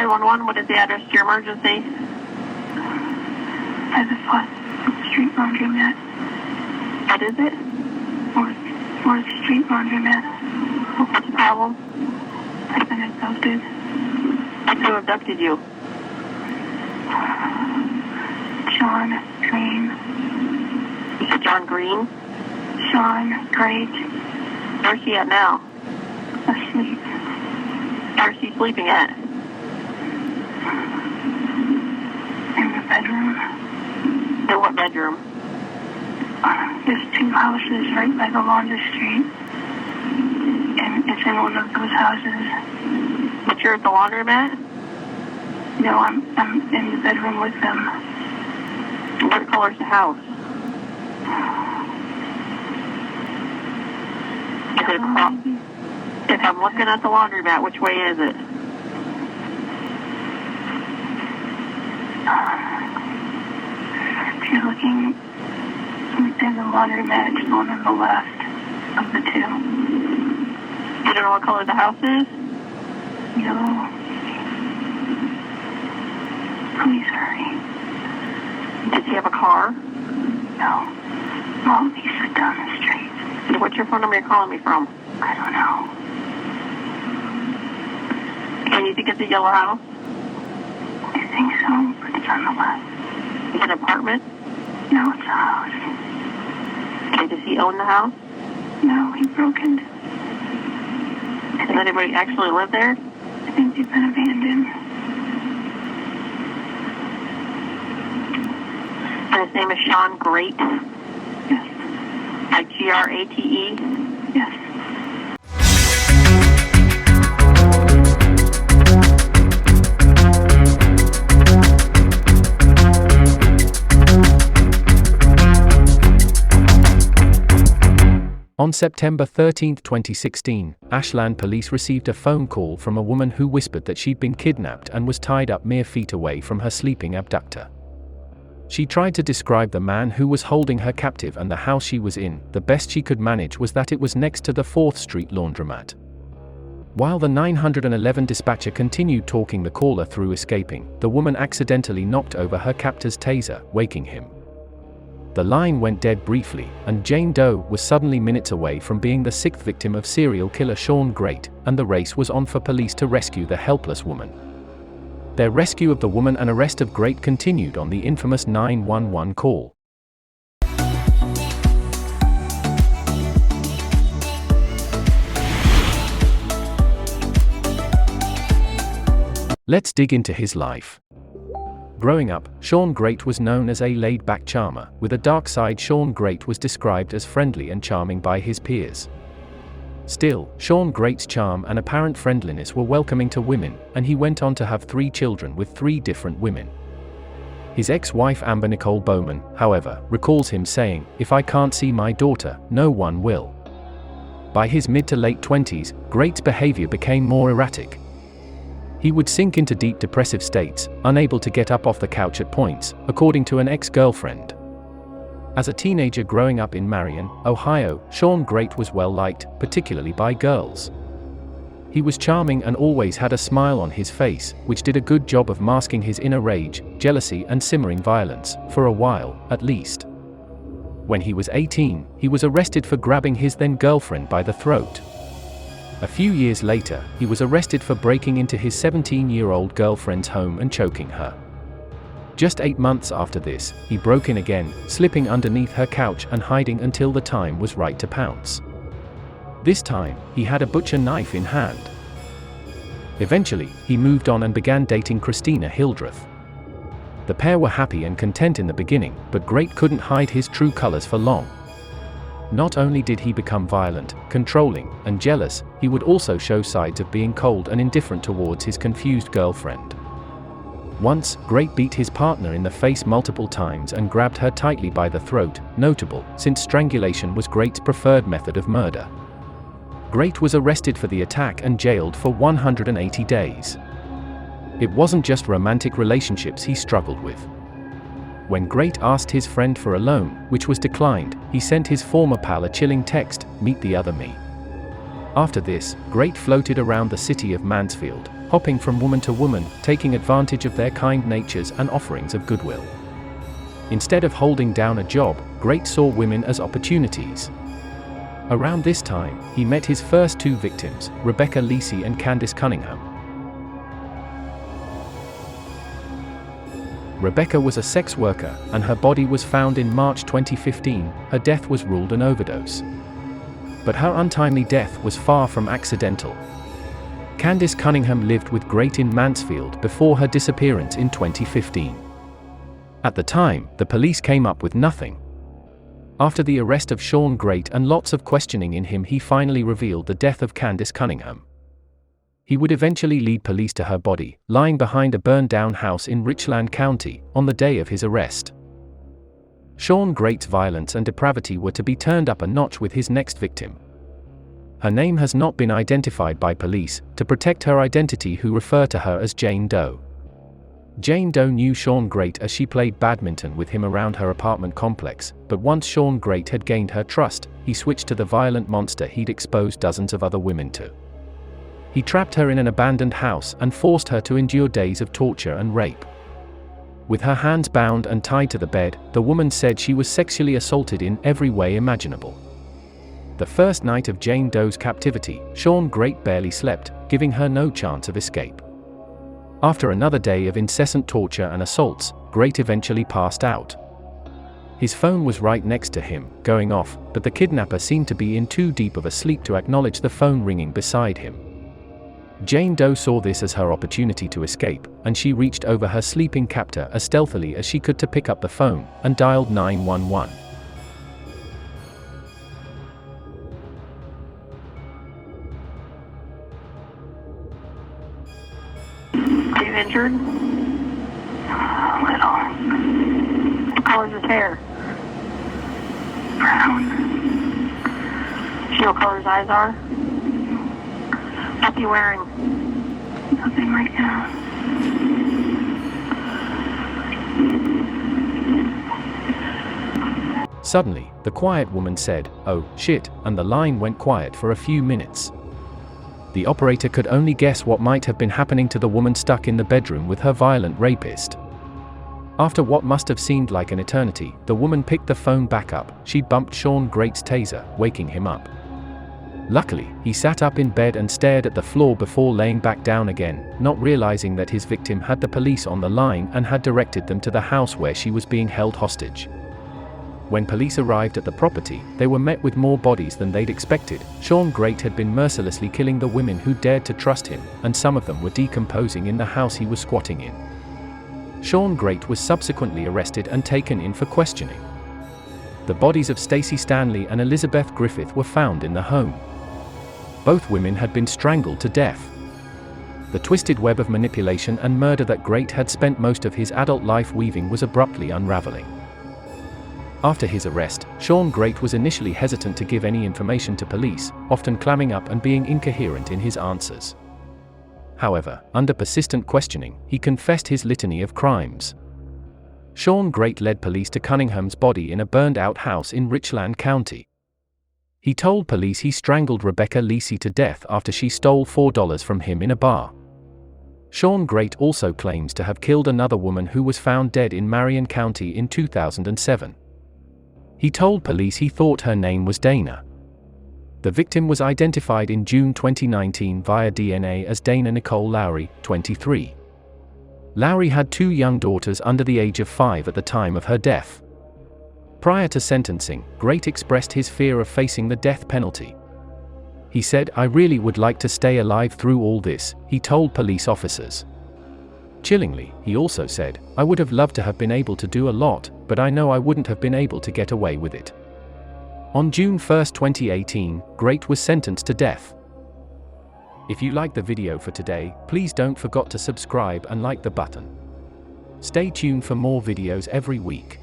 911, what is the address to your emergency? 4th Street Laundromat. What is it? 4th Street Laundromat. What's the problem? I've been abducted. Who abducted you? Shawn Grate. You said John Green? Shawn Grate. Where's she at now? Asleep. Where's she sleeping at? In the bedroom. In what bedroom? There's 2 houses right by the laundry street. And it's in one of those houses. But you're at the laundromat? No, I'm in the bedroom with them. What color's the house? Is it across? If I'm looking at the laundromat, which way is it? If you're looking in the laundromat, it's one on the left of the 2. You don't know what color the house is? No. Please hurry. Does he have a car? No. Well, he sit down the street. What's your phone number you're calling me from? I don't know. And you think it's a yellow house? I think so, but it's on the left. Is it an apartment? No, it's a house. Okay, does he own the house? No, he broke into. Does anybody actually live there? I think they've been abandoned. And his name is Shawn Grate? Yes. Like Grate? Yes. On September 13, 2016, Ashland police received a phone call from a woman who whispered that she'd been kidnapped and was tied up mere feet away from her sleeping abductor. She tried to describe the man who was holding her captive and the house she was in. The best she could manage was that it was next to the 4th Street Laundromat. While the 911 dispatcher continued talking the caller through escaping, the woman accidentally knocked over her captor's taser, waking him. The line went dead briefly, and Jane Doe was suddenly minutes away from being the 6th victim of serial killer Shawn Grate, and the race was on for police to rescue the helpless woman. Their rescue of the woman and arrest of Grate continued on the infamous 911 call. Let's dig into his life. Growing up, Shawn Grate was known as a laid-back charmer. With a dark side, Shawn Grate was described as friendly and charming by his peers. Still, Shawn Grate's charm and apparent friendliness were welcoming to women, and he went on to have 3 children with 3 different women. His ex-wife Amber Nicole Bowman, however, recalls him saying, "If I can't see my daughter, no one will." By his mid to late 20s, Grate's behavior became more erratic. He would sink into deep depressive states, unable to get up off the couch at points, according to an ex-girlfriend. As a teenager growing up in Marion, Ohio, Shawn Grate was well-liked, particularly by girls. He was charming and always had a smile on his face, which did a good job of masking his inner rage, jealousy and simmering violence, for a while, at least. When he was 18, he was arrested for grabbing his then-girlfriend by the throat. A few years later, he was arrested for breaking into his 17-year-old girlfriend's home and choking her. Just 8 months after this, he broke in again, slipping underneath her couch and hiding until the time was right to pounce. This time, he had a butcher knife in hand. Eventually, he moved on and began dating Christina Hildreth. The pair were happy and content in the beginning, but Grate couldn't hide his true colors for long. Not only did he become violent, controlling, and jealous, he would also show signs of being cold and indifferent towards his confused girlfriend. Once, Grate beat his partner in the face multiple times and grabbed her tightly by the throat, notable, since strangulation was Grate's preferred method of murder. Grate was arrested for the attack and jailed for 180 days. It wasn't just romantic relationships he struggled with. When Grate asked his friend for a loan, which was declined, he sent his former pal a chilling text, "Meet the other me." After this, Grate floated around the city of Mansfield, hopping from woman to woman, taking advantage of their kind natures and offerings of goodwill. Instead of holding down a job, Grate saw women as opportunities. Around this time, he met his first two victims, Rebecca Lisi and Candace Cunningham. Rebecca was a sex worker, and her body was found in March 2015. Her death was ruled an overdose. But her untimely death was far from accidental. Candace Cunningham lived with Grate in Mansfield before her disappearance in 2015. At the time, the police came up with nothing. After the arrest of Shawn Grate and lots of questioning in him, he finally revealed the death of Candace Cunningham. He would eventually lead police to her body, lying behind a burned-down house in Richland County, on the day of his arrest. Shawn Grate's violence and depravity were to be turned up a notch with his next victim. Her name has not been identified by police, to protect her identity, who refer to her as Jane Doe. Jane Doe knew Shawn Grate as she played badminton with him around her apartment complex, but once Shawn Grate had gained her trust, he switched to the violent monster he'd exposed dozens of other women to. He trapped her in an abandoned house and forced her to endure days of torture and rape. With her hands bound and tied to the bed, the woman said she was sexually assaulted in every way imaginable. The first night of Jane Doe's captivity, Shawn Grate barely slept, giving her no chance of escape. After another day of incessant torture and assaults, Grate eventually passed out. His phone was right next to him, going off, but the kidnapper seemed to be in too deep of a sleep to acknowledge the phone ringing beside him. Jane Doe saw this as her opportunity to escape, and she reached over her sleeping captor as stealthily as she could to pick up the phone, and dialed 911. Are you injured? A little. How is his hair? Brown. Do you know what color his eyes are? What's he wearing? Nothing right now. Suddenly, the quiet woman said, "Oh, shit," and the line went quiet for a few minutes. The operator could only guess what might have been happening to the woman stuck in the bedroom with her violent rapist. After what must have seemed like an eternity, the woman picked the phone back up. She bumped Shawn Grate's taser, waking him up. Luckily, he sat up in bed and stared at the floor before laying back down again, not realizing that his victim had the police on the line and had directed them to the house where she was being held hostage. When police arrived at the property, they were met with more bodies than they'd expected. Shawn Grate had been mercilessly killing the women who dared to trust him, and some of them were decomposing in the house he was squatting in. Shawn Grate was subsequently arrested and taken in for questioning. The bodies of Stacey Stanley and Elizabeth Griffith were found in the home. Both women had been strangled to death. The twisted web of manipulation and murder that Grate had spent most of his adult life weaving was abruptly unraveling. After his arrest, Shawn Grate was initially hesitant to give any information to police, often clamming up and being incoherent in his answers. However, under persistent questioning, he confessed his litany of crimes. Shawn Grate led police to Cunningham's body in a burned-out house in Richland County. He told police he strangled Rebecca Lisi to death after she stole $4 from him in a bar. Shawn Grate also claims to have killed another woman who was found dead in Marion County in 2007. He told police he thought her name was Dana. The victim was identified in June 2019 via DNA as Dana Nicole Lowry, 23. Lowry had 2 young daughters under the age of 5 at the time of her death. Prior to sentencing, Grate expressed his fear of facing the death penalty. He said, "I really would like to stay alive through all this," he told police officers. Chillingly, he also said, "I would have loved to have been able to do a lot, but I know I wouldn't have been able to get away with it." On June 1, 2018, Grate was sentenced to death. If you liked the video for today, please don't forget to subscribe and like the button. Stay tuned for more videos every week.